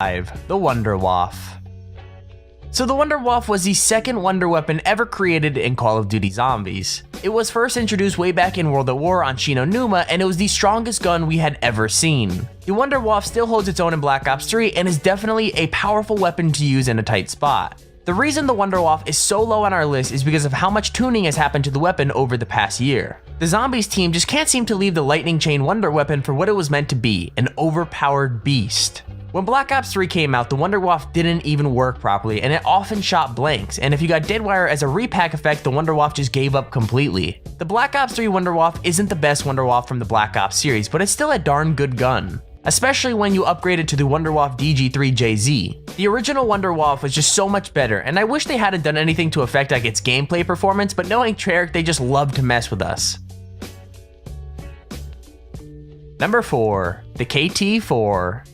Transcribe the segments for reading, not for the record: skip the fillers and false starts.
5. The Wunderwaffe. So the Wunderwaffe was the second wonder weapon ever created in Call of Duty Zombies. It was first introduced way back in World at War on Shi No Numa, and it was the strongest gun we had ever seen. The Wunderwaffe still holds its own in Black Ops 3 and is definitely a powerful weapon to use in a tight spot. The reason the Wunderwaffe is so low on our list is because of how much tuning has happened to the weapon over the past year. The Zombies team just can't seem to leave the Lightning Chain Wonder weapon for what it was meant to be, an overpowered beast. When Black Ops 3 came out, the Wunderwaffe didn't even work properly, and it often shot blanks, and if you got Deadwire as a repack effect, the Wunderwaffe just gave up completely. The Black Ops 3 Wunderwaffe isn't the best Wunderwaffe from the Black Ops series, but it's still a darn good gun, especially when you upgrade it to the Wunderwaffe DG3JZ. The original Wunderwaffe was just so much better, and I wish they hadn't done anything to affect like its gameplay performance, but knowing Treyarch, they just love to mess with us. Number 4. The KT-4.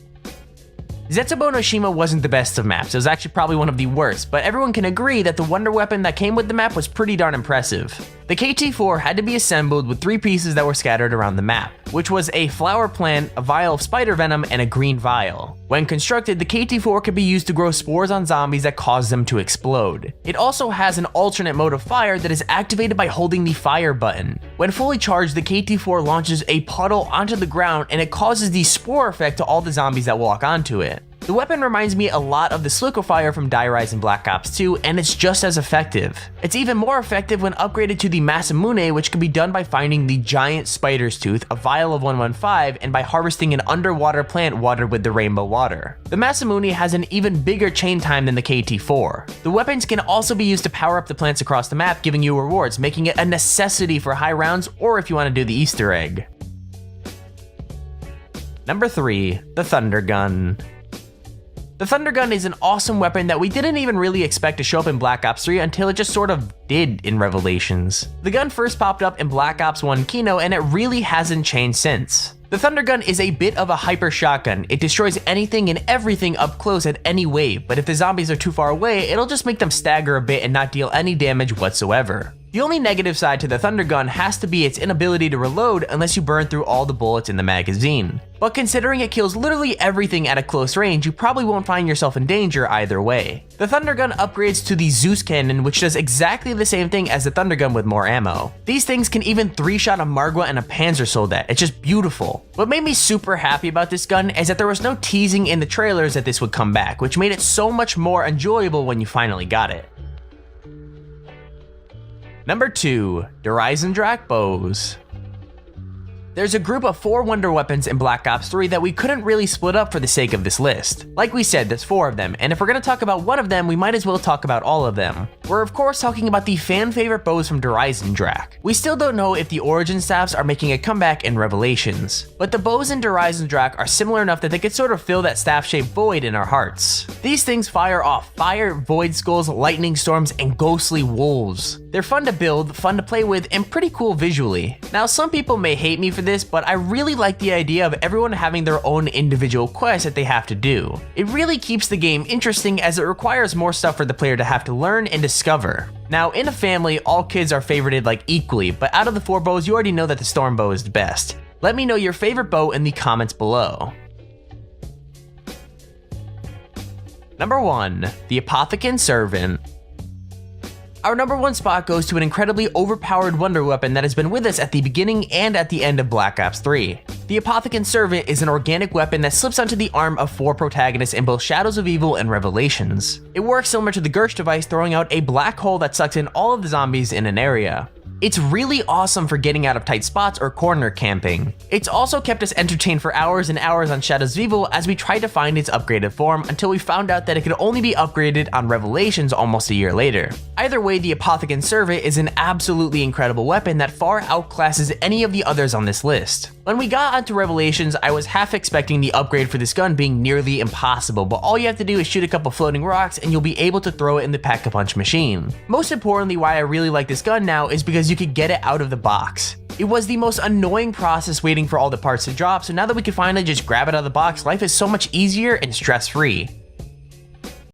Zetsubo no Shima wasn't the best of maps, it was actually probably one of the worst, but everyone can agree that the wonder weapon that came with the map was pretty darn impressive. The KT-4 had to be assembled with 3 pieces that were scattered around the map, which was a flower plant, a vial of spider venom, and a green vial. When constructed, the KT-4 could be used to grow spores on zombies that cause them to explode. It also has an alternate mode of fire that is activated by holding the fire button. When fully charged, the KT-4 launches a puddle onto the ground and it causes the spore effect to all the zombies that walk onto it. The weapon reminds me a lot of the Slickofire from Die Rise in Black Ops 2, and it's just as effective. It's even more effective when upgraded to the Masamune, which can be done by finding the giant spider's tooth, a vial of 115, and by harvesting an underwater plant watered with the rainbow water. The Masamune has an even bigger chain time than the KT-4. The weapons can also be used to power up the plants across the map, giving you rewards, making it a necessity for high rounds or if you want to do the Easter egg. Number 3. The Thunder Gun. The Thunder Gun is an awesome weapon that we didn't even really expect to show up in Black Ops 3 until it just sort of did in Revelations. The gun first popped up in Black Ops 1 Kino and it really hasn't changed since. The Thunder Gun is a bit of a hyper shotgun. It destroys anything and everything up close at any wave, but if the zombies are too far away, it'll just make them stagger a bit and not deal any damage whatsoever. The only negative side to the Thunder Gun has to be its inability to reload unless you burn through all the bullets in the magazine. But considering it kills literally everything at a close range, you probably won't find yourself in danger either way. The Thunder Gun upgrades to the Zeus Cannon, which does exactly the same thing as the Thunder Gun with more ammo. These things can even 3-shot a Margwa and a Panzer Soldat. It's just beautiful. What made me super happy about this gun is that there was no teasing in the trailers that this would come back, which made it so much more enjoyable when you finally got it. Number 2. Dreisendrache Bows. There's a group of 4 wonder weapons in Black Ops 3 that we couldn't really split up for the sake of this list. Like we said, there's 4 of them, and if we're gonna talk about one of them, we might as well talk about all of them. We're of course talking about the fan favorite bows from Dreisendrache. We still don't know if the origin staffs are making a comeback in Revelations, but the bows in Dreisendrache are similar enough that they could sort of fill that staff-shaped void in our hearts. These things fire off fire, void skulls, lightning storms, and ghostly wolves. They're fun to build, fun to play with, and pretty cool visually. Now some people may hate me for this, but I really like the idea of everyone having their own individual quest that they have to do. It really keeps the game interesting as it requires more stuff for the player to have to learn and discover. Now in a family, all kids are favorited like equally, but out of the 4 bows, you already know that the Storm Bow is the best. Let me know your favorite bow in the comments below. Number 1. The Apothicon Servant. Our number 1 spot goes to an incredibly overpowered wonder weapon that has been with us at the beginning and at the end of Black Ops 3. The Apothicon Servant is an organic weapon that slips onto the arm of 4 protagonists in both Shadows of Evil and Revelations. It works similar to the Gersh device, throwing out a black hole that sucks in all of the zombies in an area. It's really awesome for getting out of tight spots or corner camping. It's also kept us entertained for hours and hours on Shadows of Evil as we tried to find its upgraded form until we found out that it could only be upgraded on Revelations almost a year later. Either way, the Apothicon Servant is an absolutely incredible weapon that far outclasses any of the others on this list. When we got onto Revelations, I was half expecting the upgrade for this gun being nearly impossible, but all you have to do is shoot a couple floating rocks and you'll be able to throw it in the Pack-a-Punch machine. Most importantly, why I really like this gun now is because you could get it out of the box. It was the most annoying process waiting for all the parts to drop, so now that we can finally just grab it out of the box, life is so much easier and stress-free.